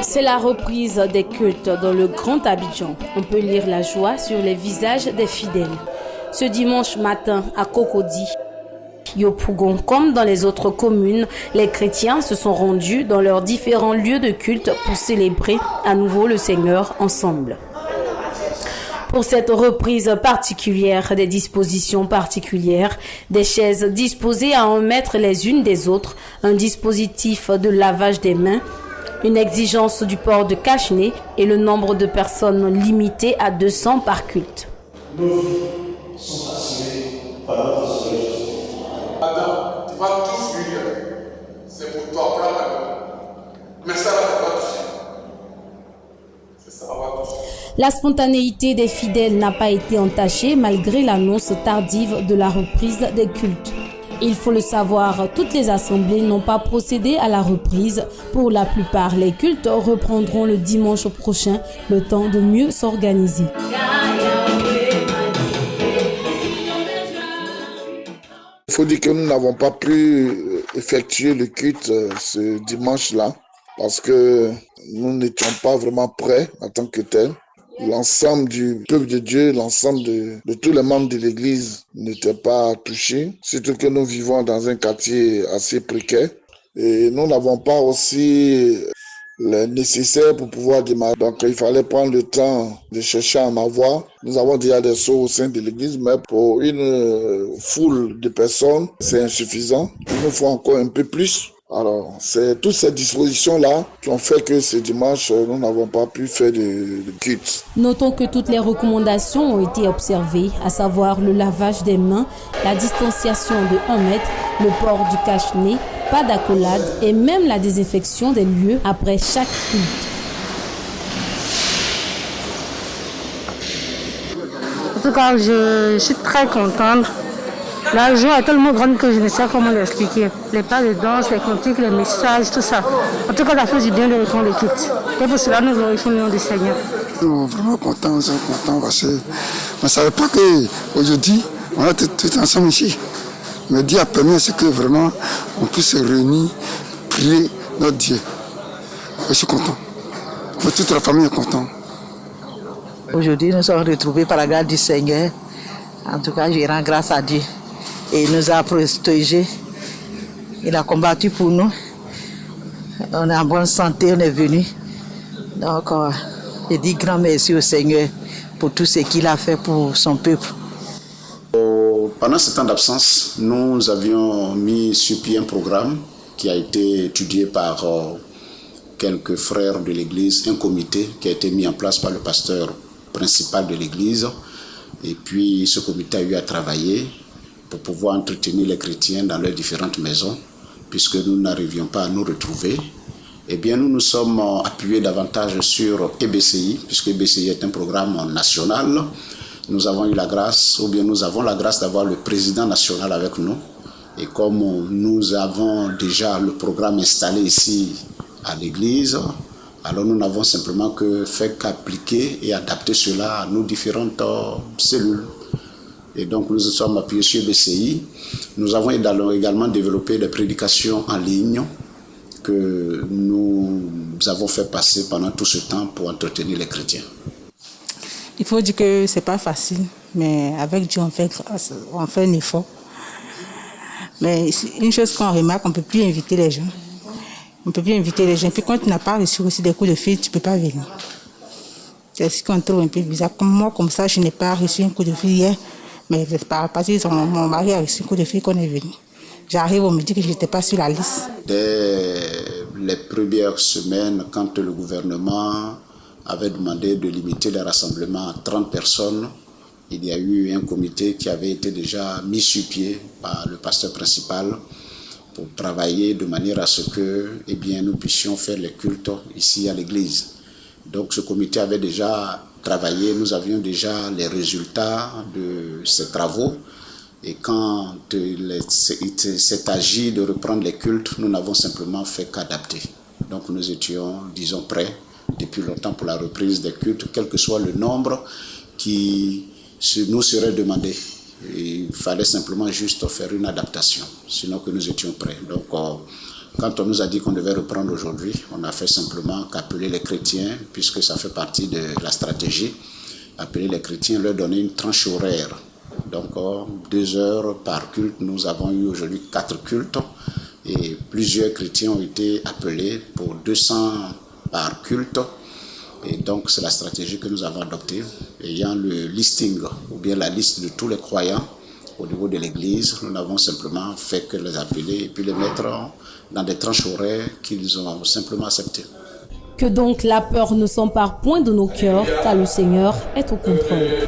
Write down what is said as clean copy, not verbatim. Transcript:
C'est la reprise des cultes dans le Grand Abidjan. On peut lire la joie sur les visages des fidèles. Ce dimanche matin à Cocody, Yopougon, comme dans les autres communes, les chrétiens se sont rendus dans leurs différents lieux de culte pour célébrer à nouveau le Seigneur ensemble. Pour cette reprise particulière, des dispositions particulières, des chaises disposées à 1 mètre les unes des autres, un dispositif de lavage des mains, une exigence du port de cache-nez et le nombre de personnes limité à 200 par culte. Nos vies sont assurées par notre Seigneur Jésus. Adam, tu vas tout fuir. C'est pour toi, prends la. Mais ça va pas toucher. C'est ça, va toucher. La spontanéité des fidèles n'a pas été entachée malgré l'annonce tardive de la reprise des cultes. Il faut le savoir, toutes les assemblées n'ont pas procédé à la reprise. Pour la plupart, les cultes reprendront le dimanche prochain, le temps de mieux s'organiser. Il faut dire que nous n'avons pas pu effectuer le culte ce dimanche-là parce que nous n'étions pas vraiment prêts en tant que tels. L'ensemble du peuple de Dieu, l'ensemble de tous les membres de l'Église n'étaient pas touchés. Surtout que nous vivons dans un quartier assez précaire. Et nous n'avons pas aussi le nécessaire pour pouvoir démarrer. Donc il fallait prendre le temps de chercher à en avoir. Nous avons déjà des seaux au sein de l'Église, mais pour une foule de personnes, c'est insuffisant. Il nous faut encore un peu plus. Alors, c'est toutes ces dispositions-là qui ont fait que ce dimanche, nous n'avons pas pu faire de culte. Notons que toutes les recommandations ont été observées, à savoir le lavage des mains, la distanciation de 1 mètre, le port du cache-nez, pas d'accolade et même la désinfection des lieux après chaque culte. En tout cas, je suis très contente. La joie est tellement grande que je ne sais comment l'expliquer. Les pas de danse, les cantiques, les messages, tout ça. En tout cas, ça fait du bien de reprendre les cultes. Et pour cela, nous glorifions le nom du Seigneur. Nous sommes vraiment contents, parce qu'on ne savait pas qu'aujourd'hui, on est tous ensemble ici. Mais Dieu a permis à ce que vraiment on puisse se réunir, prier notre Dieu. Je suis content. Toute la famille est contente. Aujourd'hui, nous sommes retrouvés par la grâce du Seigneur. En tout cas, je rends grâce à Dieu. Et il nous a protégés. Il a combattu pour nous. On est en bonne santé, on est venu. Donc, je dis grand merci au Seigneur pour tout ce qu'il a fait pour son peuple. Pendant ce temps d'absence, nous avions mis sur pied un programme qui a été étudié par quelques frères de l'Église, un comité qui a été mis en place par le pasteur principal de l'Église. Et puis ce comité a eu à travailler pour pouvoir entretenir les chrétiens dans leurs différentes maisons, puisque nous n'arrivions pas à nous retrouver. Eh bien, nous nous sommes appuyés davantage sur EBCI, puisque EBCI est un programme national. Nous avons eu la grâce, ou bien nous avons la grâce d'avoir le président national avec nous. Et comme nous avons déjà le programme installé ici à l'église, alors nous n'avons simplement que fait qu'appliquer et adapter cela à nos différentes cellules. Et donc nous nous sommes appuyés sur BCI. Nous avons également développé des prédications en ligne que nous avons fait passer pendant tout ce temps pour entretenir les chrétiens. Il faut dire que ce n'est pas facile, mais avec Dieu on fait un effort. Mais une chose qu'on remarque, on ne peut plus inviter les gens. On ne peut plus inviter les gens. Puis quand tu n'as pas reçu aussi des coups de fil, tu ne peux pas venir. C'est ce qu'on trouve un peu bizarre. Comme moi, comme ça, je n'ai pas reçu un coup de fil hier. Mais parce que mon mari a reçu un coup de fil qu'on est venu. J'arrive, on me dit que je n'étais pas sur la liste. Dès les premières semaines, quand le gouvernement avait demandé de limiter les rassemblements à 30 personnes, il y a eu un comité qui avait été déjà mis sur pied par le pasteur principal pour travailler de manière à ce que nous puissions faire les cultes ici à l'église. Donc ce comité avait déjà travaillé, nous avions déjà les résultats de ces travaux. Et quand il s'est agi de reprendre les cultes, nous n'avons simplement fait qu'adapter. Donc nous étions, disons, prêts depuis longtemps pour la reprise des cultes, quel que soit le nombre qui nous serait demandé. Il fallait simplement juste faire une adaptation, sinon que nous étions prêts. Donc Quand on nous a dit qu'on devait reprendre aujourd'hui, on n'a fait simplement qu'appeler les chrétiens, puisque ça fait partie de la stratégie, appeler les chrétiens, leur donner une tranche horaire. Donc 2 heures par culte, nous avons eu aujourd'hui 4 cultes et plusieurs chrétiens ont été appelés pour 200 par culte. Et donc c'est la stratégie que nous avons adoptée, ayant le listing ou bien la liste de tous les croyants au niveau de l'église. Nous n'avons simplement fait que les appeler et puis les mettre dans des tranches horaires qu'ils ont simplement acceptées. Que donc la peur ne s'empare point de nos cœurs, car le Seigneur est au contrôle.